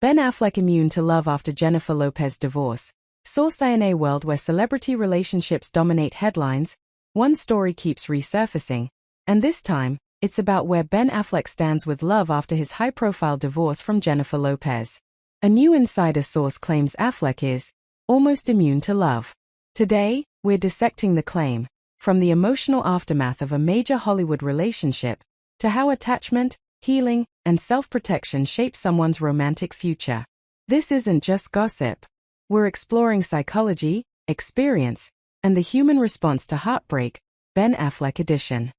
Ben Affleck immune to love after Jennifer Lopez divorce. Source: in a world where celebrity relationships dominate headlines, one story keeps resurfacing, and this time, it's about where Ben Affleck stands with love after his high-profile divorce from Jennifer Lopez. A new insider source claims Affleck is almost immune to love. Today, we're dissecting the claim, from the emotional aftermath of a major Hollywood relationship, to how attachment, healing, and self-protection shape someone's romantic future. This isn't just gossip. We're exploring psychology, experience, and the human response to heartbreak, Ben Affleck edition.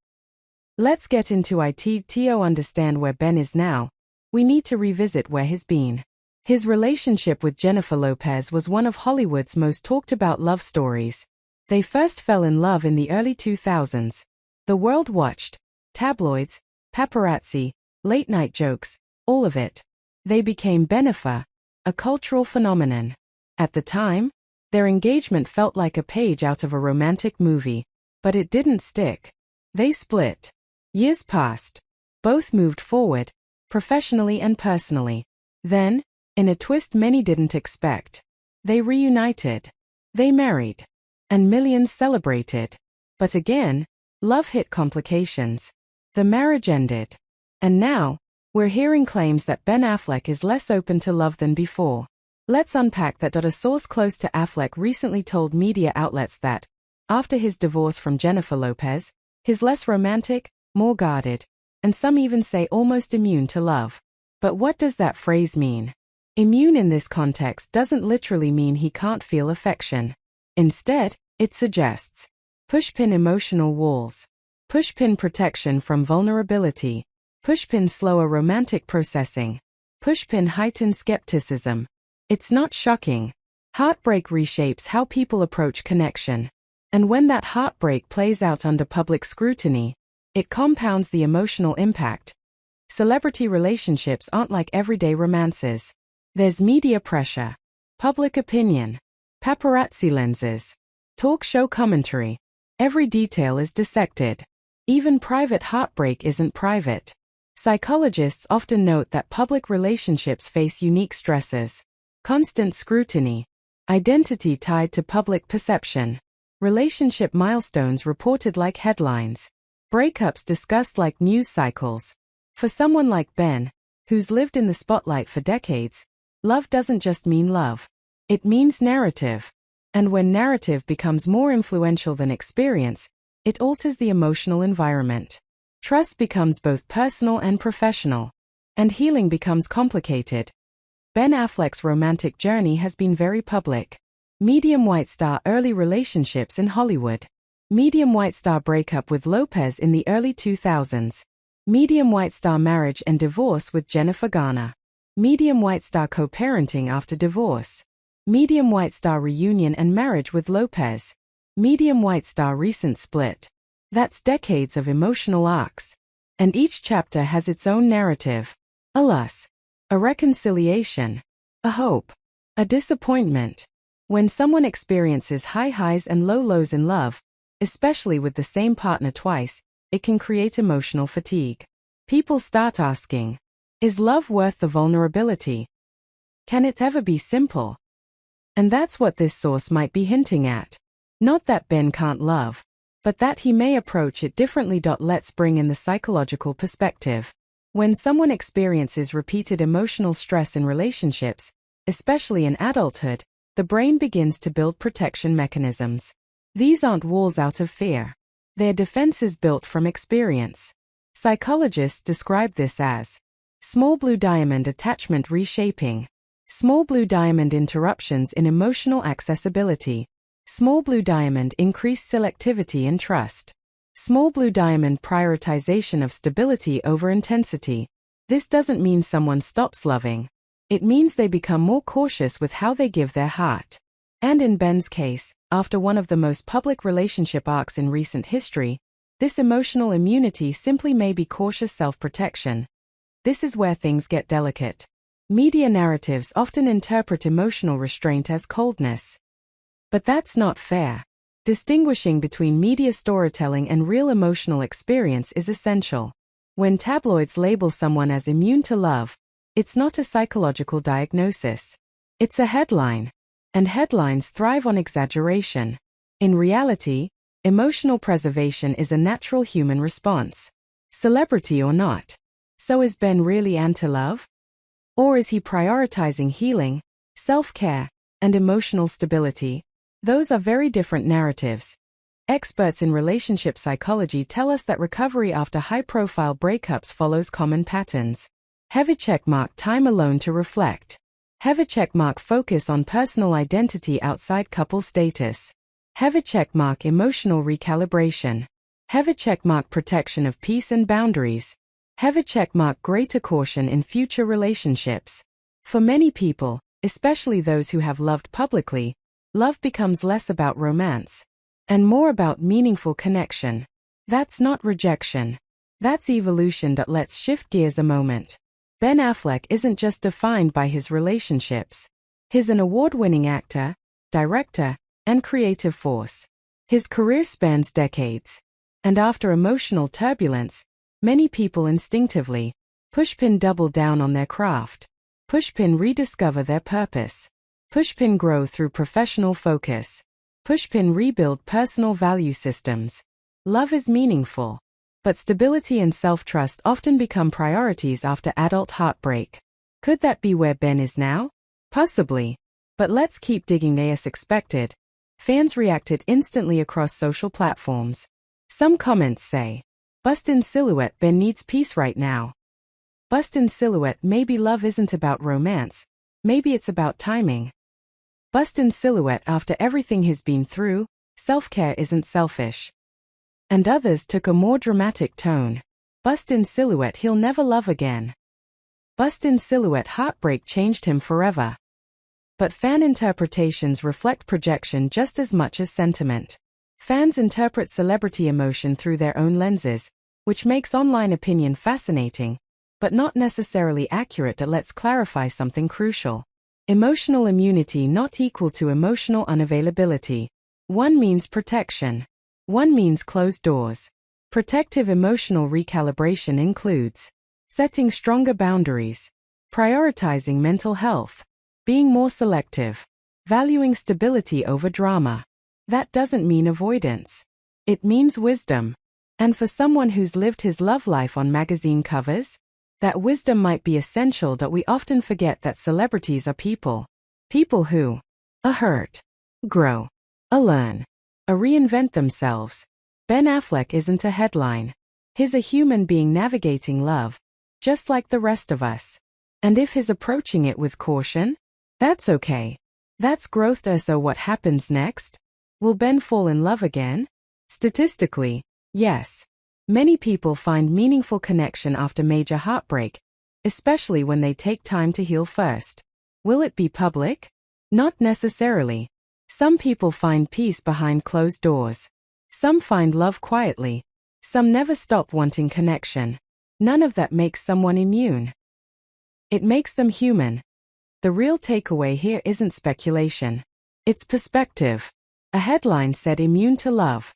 Let's get into it to understand where Ben is now. We need to revisit where he's been. His relationship with Jennifer Lopez was one of Hollywood's most talked-about love stories. They first fell in love in the early 2000s. The world watched. Tabloids, paparazzi, late-night jokes, all of it. They became Benifer, a cultural phenomenon. At the time, their engagement felt like a page out of a romantic movie, but it didn't stick. They split. Years passed. Both moved forward, professionally and personally. Then, in a twist many didn't expect, they reunited. They married. And millions celebrated. But again, love hit complications. The marriage ended. And now, we're hearing claims that Ben Affleck is less open to love than before. Let's unpack that. A source close to Affleck recently told media outlets that, after his divorce from Jennifer Lopez, he's less romantic, more guarded, and some even say almost immune to love. But what does that phrase mean? Immune in this context doesn't literally mean he can't feel affection. Instead, it suggests pushpin emotional walls, pushpin protection from vulnerability, pushpin slower romantic processing, pushpin heightened skepticism. It's not shocking. Heartbreak reshapes how people approach connection. And when that heartbreak plays out under public scrutiny, it compounds the emotional impact. Celebrity relationships aren't like everyday romances. There's media pressure, public opinion, paparazzi lenses, talk show commentary. Every detail is dissected. Even private heartbreak isn't private. Psychologists often note that public relationships face unique stresses. Constant scrutiny. Identity tied to public perception. Relationship milestones reported like headlines. Breakups discussed like news cycles. For someone like Ben, who's lived in the spotlight for decades, love doesn't just mean love. It means narrative. And when narrative becomes more influential than experience, it alters the emotional environment. Trust becomes both personal and professional. And healing becomes complicated. Ben Affleck's romantic journey has been very public. Medium white star early relationships in Hollywood. Medium white star breakup with Lopez in the early 2000s. Medium white star marriage and divorce with Jennifer Garner. Medium white star co-parenting after divorce. Medium white star reunion and marriage with Lopez. Medium white star recent split. That's decades of emotional arcs. And each chapter has its own narrative. A loss. A reconciliation. A hope. A disappointment. When someone experiences high highs and low lows in love, especially with the same partner twice, it can create emotional fatigue. People start asking, is love worth the vulnerability? Can it ever be simple? And that's what this source might be hinting at. Not that Ben can't love, but that he may approach it differently. Let's bring in the psychological perspective. When someone experiences repeated emotional stress in relationships, especially in adulthood, the brain begins to build protection mechanisms. These aren't walls out of fear. They're defenses built from experience. Psychologists describe this as small blue diamond attachment reshaping, small blue diamond interruptions in emotional accessibility, small blue diamond increased selectivity and trust. Small blue diamond prioritization of stability over intensity. This doesn't mean someone stops loving. It means they become more cautious with how they give their heart. And in Ben's case, after one of the most public relationship arcs in recent history, this emotional immunity simply may be cautious self-protection. This is where things get delicate. Media narratives often interpret emotional restraint as coldness. But that's not fair. Distinguishing between media storytelling and real emotional experience is essential. When tabloids label someone as immune to love, It's not a psychological diagnosis. It's a headline. And headlines thrive on exaggeration. In reality, emotional preservation is a natural human response. Celebrity or not. So is Ben really anti-love? Or is he prioritizing healing, self-care, and emotional stability? Those are very different narratives. Experts in relationship psychology tell us that recovery after high-profile breakups follows common patterns. Heavy checkmark time alone to reflect. Heavy checkmark focus on personal identity outside couple status. Heavy checkmark emotional recalibration. Heavy checkmark protection of peace and boundaries. Heavy checkmark greater caution in future relationships. For many people, especially those who have loved publicly, love becomes less about romance and more about meaningful connection. That's not rejection. That's evolution that lets shift gears a moment. Ben Affleck isn't just defined by his relationships. He's an award-winning actor, director, and creative force. His career spans decades. And after emotional turbulence, many people instinctively pushpin double down on their craft. Pushpin rediscover their purpose. Pushpin grow through professional focus. Pushpin rebuild personal value systems. Love is meaningful. But stability and self-trust often become priorities after adult heartbreak. Could that be where Ben is now? Possibly. But let's keep digging. As expected, fans reacted instantly across social platforms. Some comments say, "Bust in silhouette, Ben needs peace right now." Bust in silhouette, maybe love isn't about romance, maybe it's about timing. Bust in silhouette, after everything he's been through, self-care isn't selfish. And others took a more dramatic tone. Bust in silhouette, he'll never love again. Bust in silhouette, heartbreak changed him forever. But fan interpretations reflect projection just as much as sentiment. Fans interpret celebrity emotion through their own lenses, which makes online opinion fascinating, but not necessarily accurate. Let's clarify something crucial. Emotional immunity not equal to emotional unavailability. One means protection. One means closed doors. Protective emotional recalibration includes setting stronger boundaries, prioritizing mental health, being more selective, valuing stability over drama. That doesn't mean avoidance. It means wisdom. And for someone who's lived his love life on magazine covers, that wisdom might be essential. That we often forget that celebrities are people. People who hurt, grow, learn, reinvent themselves. Ben Affleck isn't a headline. He's a human being navigating love, just like the rest of us. And if he's approaching it with caution, that's okay. That's growth. So what happens next? Will Ben fall in love again? Statistically, yes. Many people find meaningful connection after major heartbreak, especially when they take time to heal first. Will it be public? Not necessarily. Some people find peace behind closed doors. Some find love quietly. Some never stop wanting connection. None of that makes someone immune. It makes them human. The real takeaway here isn't speculation. It's perspective. A headline said immune to love.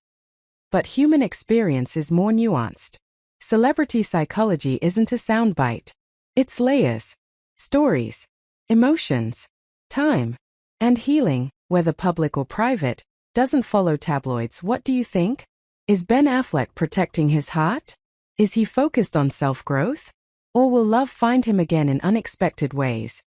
But human experience is more nuanced. Celebrity psychology isn't a soundbite. It's layers, stories, emotions, time, and healing, whether public or private, doesn't follow tabloids. What do you think? Is Ben Affleck protecting his heart? Is he focused on self-growth? Or will love find him again in unexpected ways?